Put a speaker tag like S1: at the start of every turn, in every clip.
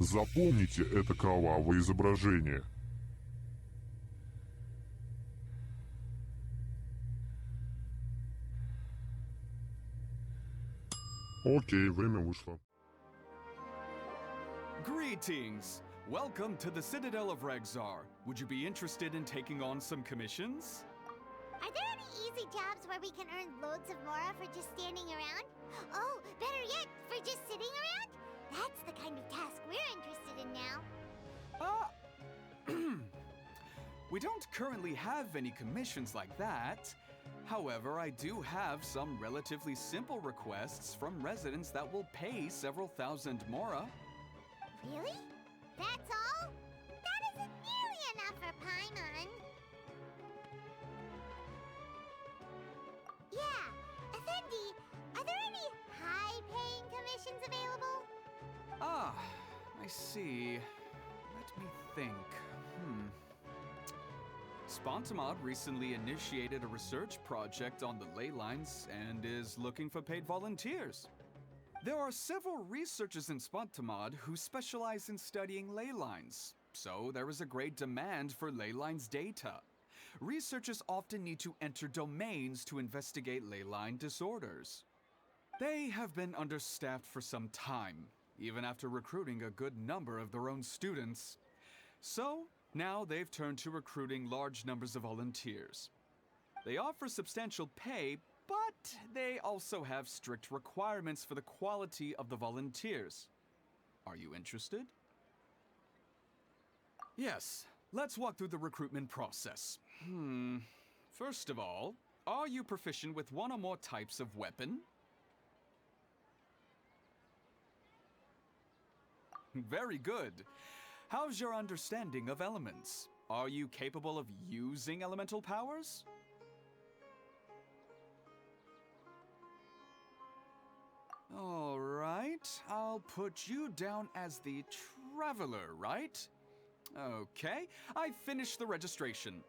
S1: Запомните это кровавое изображение. Окей, время вышло.
S2: Greetings! Welcome to the Citadel of Regzar. Would you be interested in taking on some commissions?
S3: Are there any easy jobs where we can earn loads of mora for just standing around? Oh, better yet, for just sitting around? That's the kind of task we're interested in now.
S2: We don't currently have any commissions like that. However, I do have some relatively simple requests from residents that will pay several thousand mora.
S3: Really? That's all? That isn't nearly enough for Paimon. Yeah, Effendi, are there any high-paying commissions available?
S2: Ah, I see. Let me think. Spontamod recently initiated a research project on the ley lines and is looking for paid volunteers. There are several researchers in Spontamod who specialize in studying ley lines, so there is a great demand for ley lines data. Researchers often need to enter domains to investigate ley line disorders. They have been understaffed for some time, even after recruiting a good number of their own students. So, now they've turned to recruiting large numbers of volunteers. They offer substantial pay, but they also have strict requirements for the quality of the volunteers. Are you interested? Yes, let's walk through the recruitment process. First of all, are you proficient with one or more types of weapon? Very good. How's your understanding of elements? Are you capable of using elemental powers? All right, I'll put you down as the Traveler, right? Okay, I finished the registration.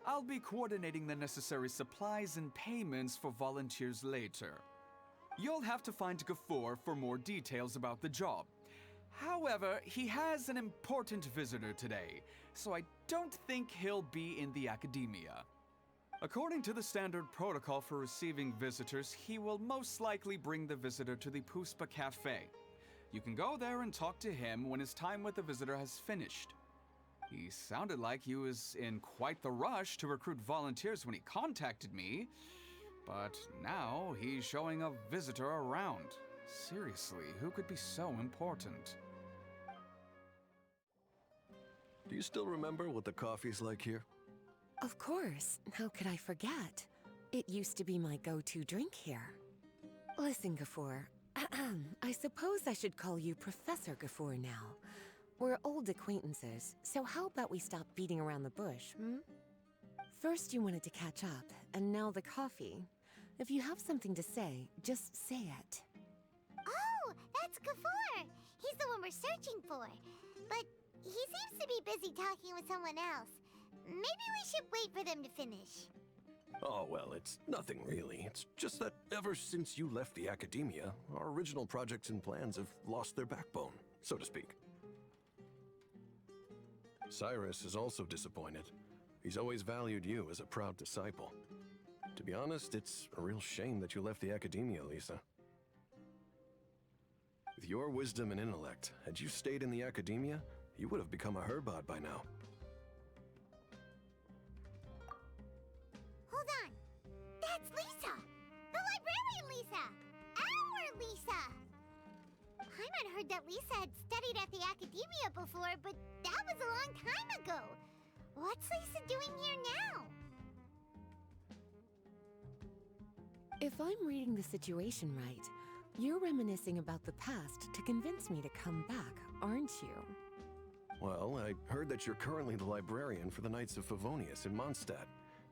S2: I'll be coordinating the necessary supplies and payments for volunteers later. You'll have to find Gafoor for more details about the job. However, he has an important visitor today, so I don't think he'll be in the academia. According to the standard protocol for receiving visitors, he will most likely bring the visitor to the Puspa Cafe. You can go there and talk to him when his time with the visitor has finished. He sounded like he was in quite the rush to recruit volunteers when he contacted me, but now he's showing a visitor around. Seriously, who could be so important?
S4: Do you still remember what the coffee's like here?
S5: Of course. How could I forget? It used to be my go-to drink here. Listen, Gafoor. I suppose I should call you Professor Gafoor now. We're old acquaintances, so how about we stop beating around the bush, First you wanted to catch up, and now the coffee. If you have something to say, just say it.
S3: Oh, that's Gafoor! He's the one we're searching for. But he seems to be busy talking with someone else. Maybe we should wait for them to finish.
S4: Oh, well, it's nothing really. It's just that ever since you left the academia, our original projects and plans have lost their backbone, so to speak. Cyrus is also disappointed. He's always valued you as a proud disciple. To be honest, it's a real shame that you left the academia, Lisa. With your wisdom and intellect, had you stayed in the academia, you would have become a Herbad by now.
S3: Hold on. That's Lisa! The librarian Lisa! Our Lisa! Paimon heard that Lisa had studied at the academia before, but that was a long time ago. What's Lisa doing here now?
S5: If I'm reading the situation right, you're reminiscing about the past to convince me to come back, aren't you?
S4: Well, I heard that you're currently the librarian for the Knights of Favonius in Mondstadt.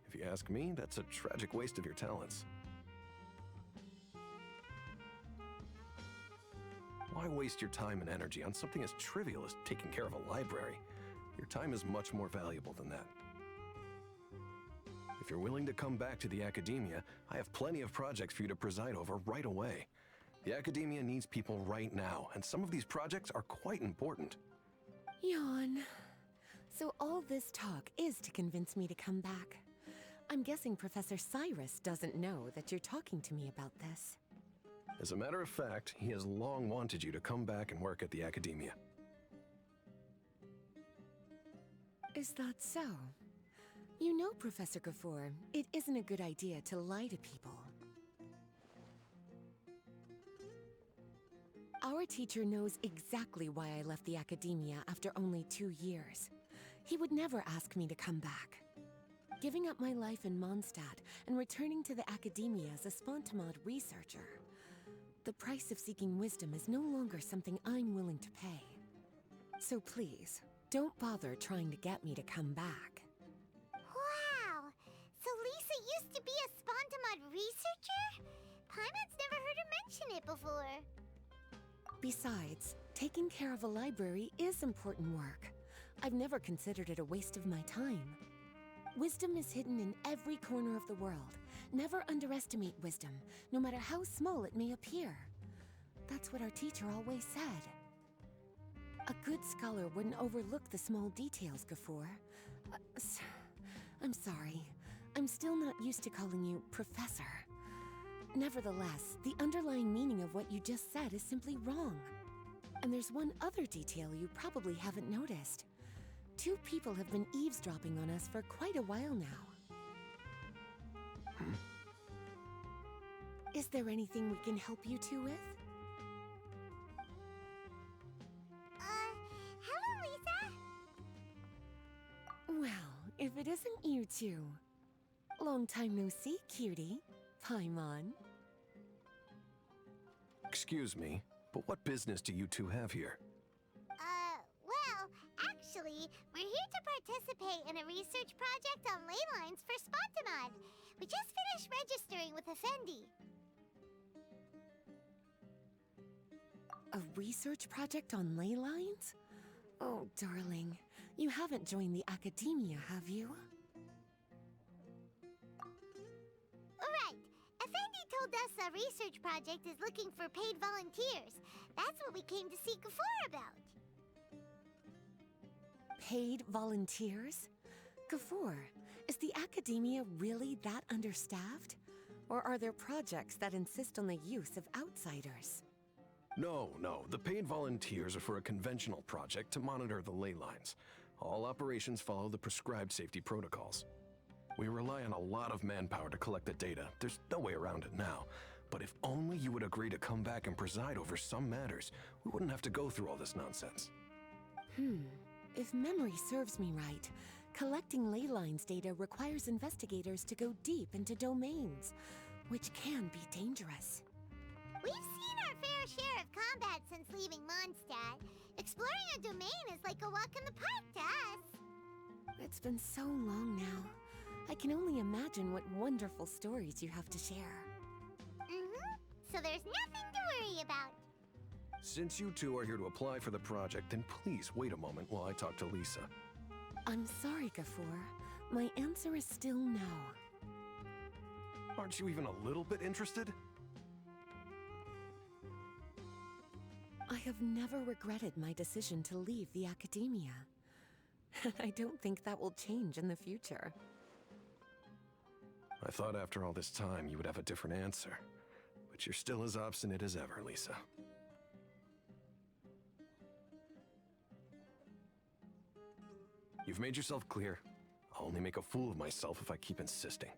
S4: If you ask me, that's a tragic waste of your talents. Why waste your time and energy on something as trivial as taking care of a library? Your time is much more valuable than that. If you're willing to come back to the academia, I have plenty of projects for you to preside over right away. The academia needs people right now, and some of these projects are quite important.
S5: Yawn. So all this talk is to convince me to come back. I'm guessing Professor Cyrus doesn't know that you're talking to me about this.
S4: As a matter of fact, he has long wanted you to come back and work at the Academia.
S5: Is that so? You know, Professor Gafoor, it isn't a good idea to lie to people. Our teacher knows exactly why I left the Academia after only 2 years. He would never ask me to come back. Giving up my life in Moндштадт and returning to the Academia as a spontamod researcher. The price of seeking wisdom is no longer something I'm willing to pay. So please, don't bother trying to get me to come back.
S3: Wow! So Lisa used to be a spontamod researcher? Paimon's never heard her mention it before.
S5: Besides, taking care of a library is important work. I've never considered it a waste of my time. Wisdom is hidden in every corner of the world. Never underestimate wisdom, no matter how small it may appear. That's what our teacher always said. A good scholar wouldn't overlook the small details, Gafoor. I'm sorry. I'm still not used to calling you Professor. Nevertheless, the underlying meaning of what you just said is simply wrong. And there's one other detail you probably haven't noticed. 2 people have been eavesdropping on us for quite a while now. Is there anything we can help you two with?
S3: Hello, Lisa?
S5: Well, if it isn't you two. Long time no see, cutie. Paimon.
S4: Excuse me, but what business do you two have here?
S3: Well, actually, we're here to participate in a research project on ley lines for Spontamod. We just finished registering with Effendi.
S5: A research project on ley lines? Oh, darling. You haven't joined the Academia, have you?
S3: Right. Effendi told us a research project is looking for paid volunteers. That's what we came to see Gafoor about.
S5: Paid volunteers? Gafoor, is the Academia really that understaffed? Or are there projects that insist on the use of outsiders?
S4: No. The paid volunteers are for a conventional project to monitor the ley lines. All operations follow the prescribed safety protocols. We rely on a lot of manpower to collect the data. There's no way around it now. But if only you would agree to come back and preside over some matters, we wouldn't have to go through all this nonsense.
S5: If memory serves me right, collecting ley lines data requires investigators to go deep into domains, which can be dangerous.
S3: We've seen our fair share of combat since leaving Moндштадт. Exploring a domain is like a walk in the park to us.
S5: It's been so long now. I can only imagine what wonderful stories you have to share.
S3: So there's nothing to worry about.
S4: Since you two are here to apply for the project, then please wait a moment while I talk to Lisa.
S5: I'm sorry, Gafoor. My answer is still no.
S4: Aren't you even a little bit interested?
S5: I have never regretted my decision to leave the Academia. I don't think that will change in the future.
S4: I thought after all this time you would have a different answer. But you're still as obstinate as ever, Lisa. You've made yourself clear. I'll only make a fool of myself if I keep insisting.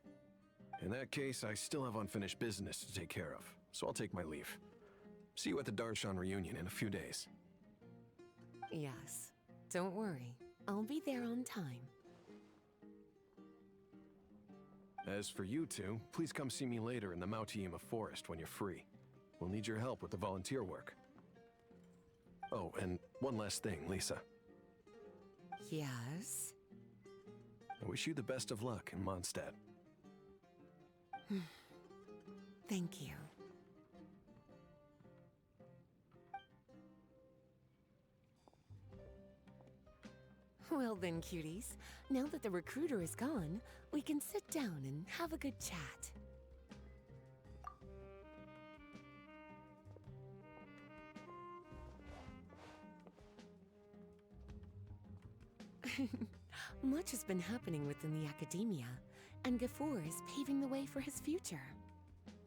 S4: In that case, I still have unfinished business to take care of, so I'll take my leave. See you at the Darshan reunion in a few days.
S5: Yes. Don't worry. I'll be there on time.
S4: As for you two, please come see me later in the Mautiima forest when you're free. We'll need your help with the volunteer work. Oh, and one last thing, Lisa.
S5: Yes?
S4: I wish you the best of luck in Moндштадт.
S5: Thank you. Well then, cuties. Now that the recruiter is gone, we can sit down and have a good chat. Much has been happening within the academia, and Gafoor is paving the way for his future.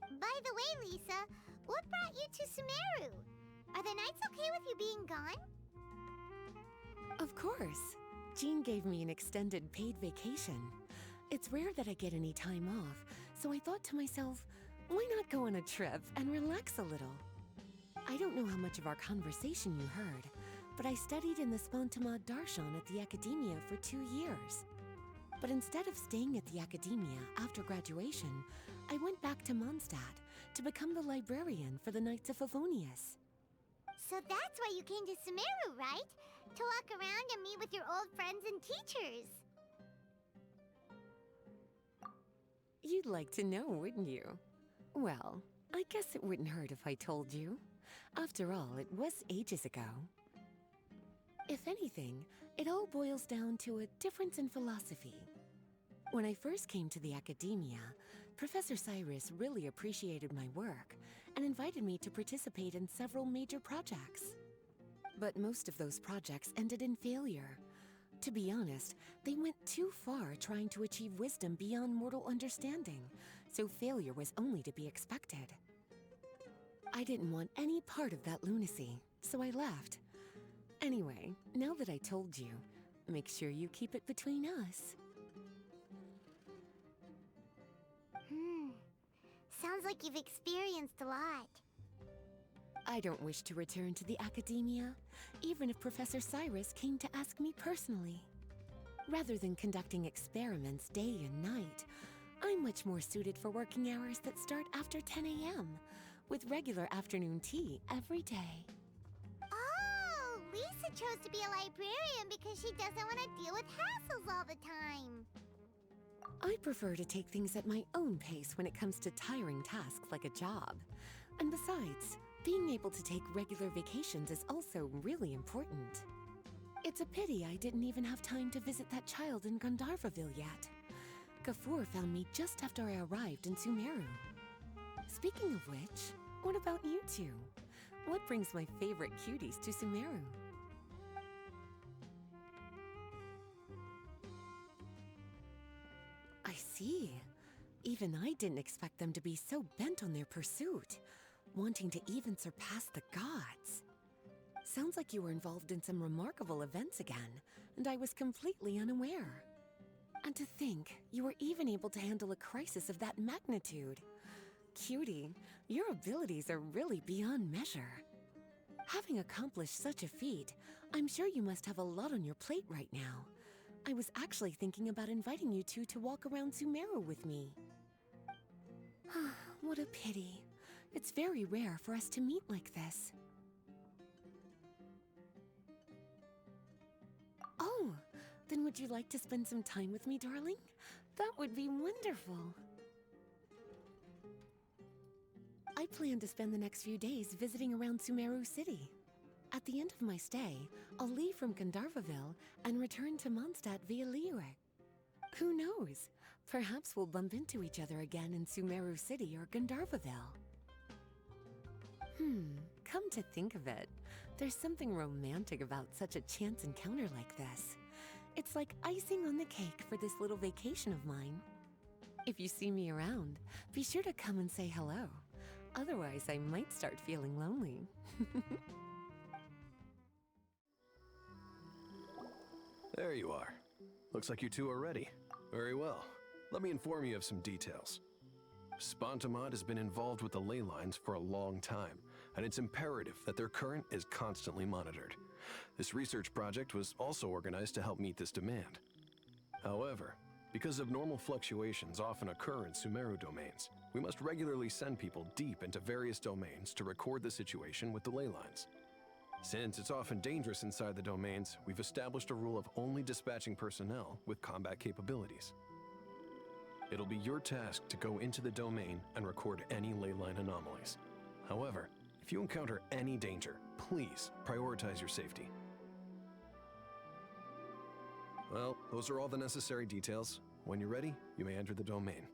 S3: By the way, Lisa, what brought you to Sumeru? Are the nights okay with you being gone?
S5: Of course. Jean gave me an extended paid vacation. It's rare that I get any time off, so I thought to myself, why not go on a trip and relax a little? I don't know how much of our conversation you heard, but I studied in the Spontamad Darshan at the Academia for 2 years. But instead of staying at the Academia after graduation, I went back to Mondstadt to become the librarian for the Knights of Favonius.
S3: So that's why you came to Sumeru, right? To walk around and meet with your old friends and teachers.
S5: You'd like to know, wouldn't you? Well, I guess it wouldn't hurt if I told you. After all, it was ages ago. If anything, it all boils down to a difference in philosophy. When I first came to the Academia, Professor Cyrus really appreciated my work and invited me to participate in several major projects. But most of those projects ended in failure. To be honest, they went too far trying to achieve wisdom beyond mortal understanding, so failure was only to be expected. I didn't want any part of that lunacy, so I left. Anyway, now that I told you, make sure you keep it between us.
S3: Sounds like you've experienced a lot.
S5: I don't wish to return to the Academia, even if Professor Cyrus came to ask me personally. Rather than conducting experiments day and night, I'm much more suited for working hours that start after 10 a.m., with regular afternoon tea every day.
S3: Oh, Lisa chose to be a librarian because she doesn't want to deal with hassles all the time.
S5: I prefer to take things at my own pace when it comes to tiring tasks like a job. And besides, being able to take regular vacations is also really important. It's a pity I didn't even have time to visit that child in Gandharvaville yet. Gafoor found me just after I arrived in Sumeru. Speaking of which, what about you two? What brings my favorite cuties to Sumeru? I see. Even I didn't expect them to be so bent on their pursuit, wanting to even surpass the gods. Sounds like you were involved in some remarkable events again, and I was completely unaware. And to think, you were even able to handle a crisis of that magnitude. Cutie, your abilities are really beyond measure. Having accomplished such a feat, I'm sure you must have a lot on your plate right now. I was actually thinking about inviting you two to walk around Sumero with me. What a pity. It's very rare for us to meet like this. Oh, then would you like to spend some time with me, darling? That would be wonderful. I plan to spend the next few days visiting around Sumeru City. At the end of my stay, I'll leave from Gandharvaville and return to Mondstadt via Liyue. Who knows? Perhaps we'll bump into each other again in Sumeru City or Gandharvaville. Come to think of it, there's something romantic about such a chance encounter like this. It's like icing on the cake for this little vacation of mine. If you see me around, be sure to come and say hello. Otherwise, I might start feeling lonely.
S4: There you are. Looks like you two are ready. Very well. Let me inform you of some details. Spontamad has been involved with the ley lines for a long time, and it's imperative that their current is constantly monitored. This research project was also organized to help meet this demand. However, because abnormal fluctuations often occur in Sumeru domains, we must regularly send people deep into various domains to record the situation with the ley lines. Since it's often dangerous inside the domains, we've established a rule of only dispatching personnel with combat capabilities. It'll be your task to go into the domain and record any ley line anomalies. However, if you encounter any danger, please prioritize your safety. Well, those are all the necessary details. When you're ready, you may enter the domain.